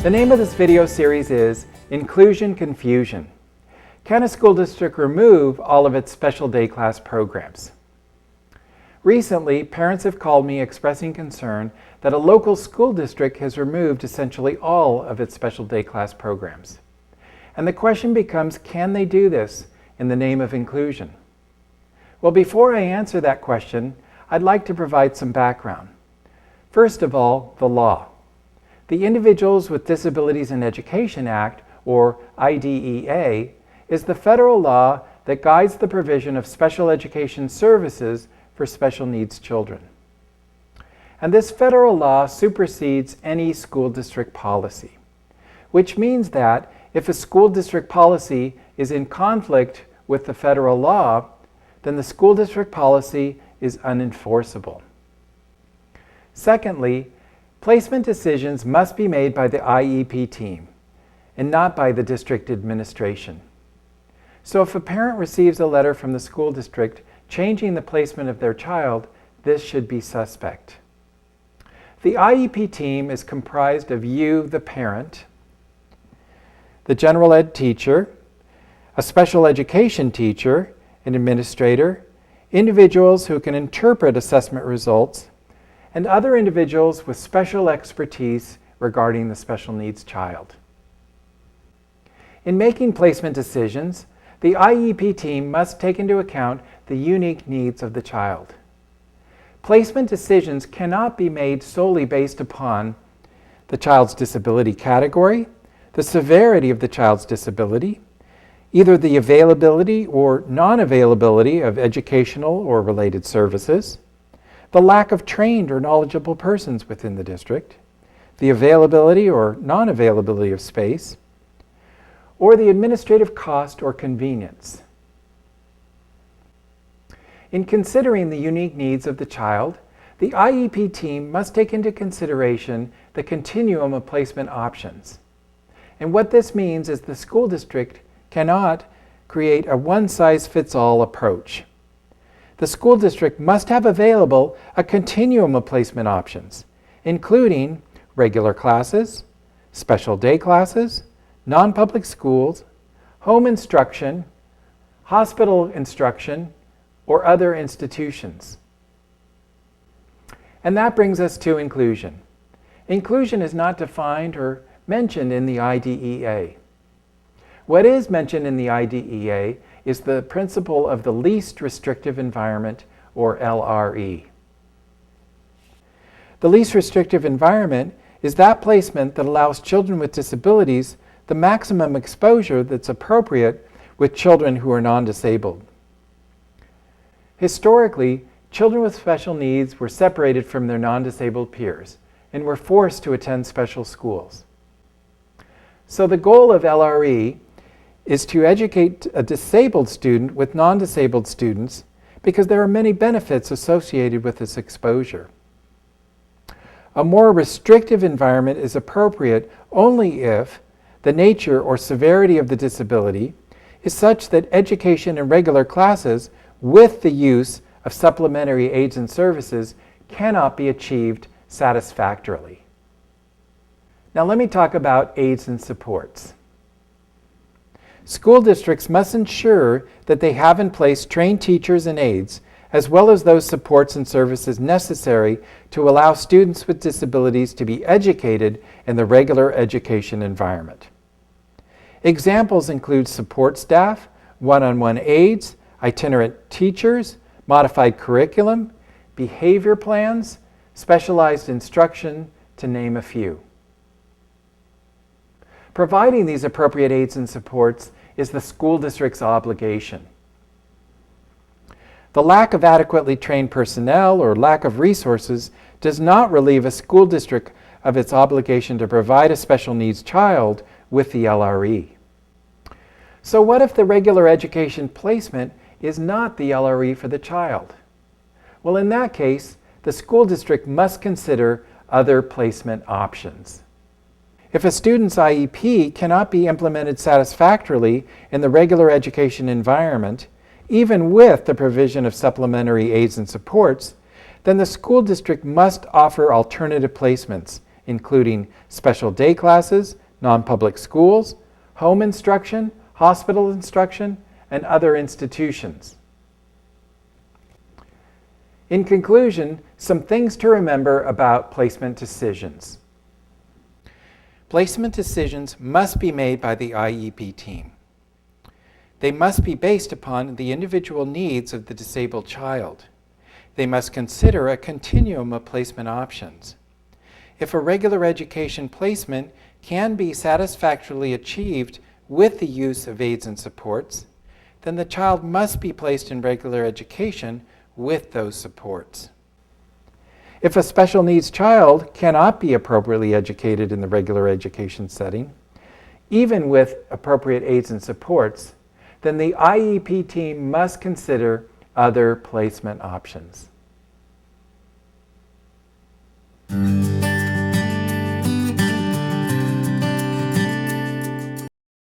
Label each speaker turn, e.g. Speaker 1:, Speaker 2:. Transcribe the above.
Speaker 1: The name of this video series is Inclusion Confusion. Can a school district remove all of its special day class programs? Recently, parents have called me expressing concern that a local school district has removed essentially all of its special day class programs. And the question becomes, can they do this in the name of inclusion? Well, before I answer that question, I'd like to provide some background. First of all, the law. The Individuals with Disabilities in Education Act, or IDEA, is the federal law that guides the provision of special education services for special needs children. And this federal law supersedes any school district policy, which means that if a school district policy is in conflict with the federal law, then the school district policy is unenforceable. Secondly, placement decisions must be made by the IEP team and not by the district administration. So if a parent receives a letter from the school district changing the placement of their child, this should be suspect. The IEP team is comprised of you, the parent, the general ed teacher, a special education teacher, an administrator, individuals who can interpret assessment results, and other individuals with special expertise regarding the special needs child. In making placement decisions, the IEP team must take into account the unique needs of the child. Placement decisions cannot be made solely based upon the child's disability category, the severity of the child's disability, either the availability or non-availability of educational or related services, the lack of trained or knowledgeable persons within the district, the availability or non-availability of space, or the administrative cost or convenience. In considering the unique needs of the child, the IEP team must take into consideration the continuum of placement options. And what this means is the school district cannot create a one-size-fits-all approach. The school district must have available a continuum of placement options, including regular classes, special day classes, non-public schools, home instruction, hospital instruction, or other institutions. And that brings us to inclusion. Inclusion is not defined or mentioned in the IDEA. What is mentioned in the IDEA is the principle of the least restrictive environment, or LRE. The least restrictive environment is that placement that allows children with disabilities the maximum exposure that's appropriate with children who are non-disabled. Historically, children with special needs were separated from their non-disabled peers and were forced to attend special schools. So the goal of LRE is to educate a disabled student with non-disabled students because there are many benefits associated with this exposure. A more restrictive environment is appropriate only if the nature or severity of the disability is such that education in regular classes with the use of supplementary aids and services cannot be achieved satisfactorily. Now let me talk about aids and supports. School districts must ensure that they have in place trained teachers and aides, as well as those supports and services necessary to allow students with disabilities to be educated in the regular education environment. Examples include support staff, one-on-one aides, itinerant teachers, modified curriculum, behavior plans, specialized instruction, to name a few. Providing these appropriate aids and supports is the school district's obligation. The lack of adequately trained personnel or lack of resources does not relieve a school district of its obligation to provide a special needs child with the LRE. So what if the regular education placement is not the LRE for the child? Well, in that case, the school district must consider other placement options. If a student's IEP cannot be implemented satisfactorily in the regular education environment, even with the provision of supplementary aids and supports, then the school district must offer alternative placements including special day classes, non-public schools, home instruction, hospital instruction, and other institutions. In conclusion, some things to remember about placement decisions. Placement decisions must be made by the IEP team. They must be based upon the individual needs of the disabled child. They must consider a continuum of placement options. If a regular education placement can be satisfactorily achieved with the use of aids and supports, then the child must be placed in regular education with those supports. If a special needs child cannot be appropriately educated in the regular education setting, even with appropriate aids and supports, then the IEP team must consider other placement options.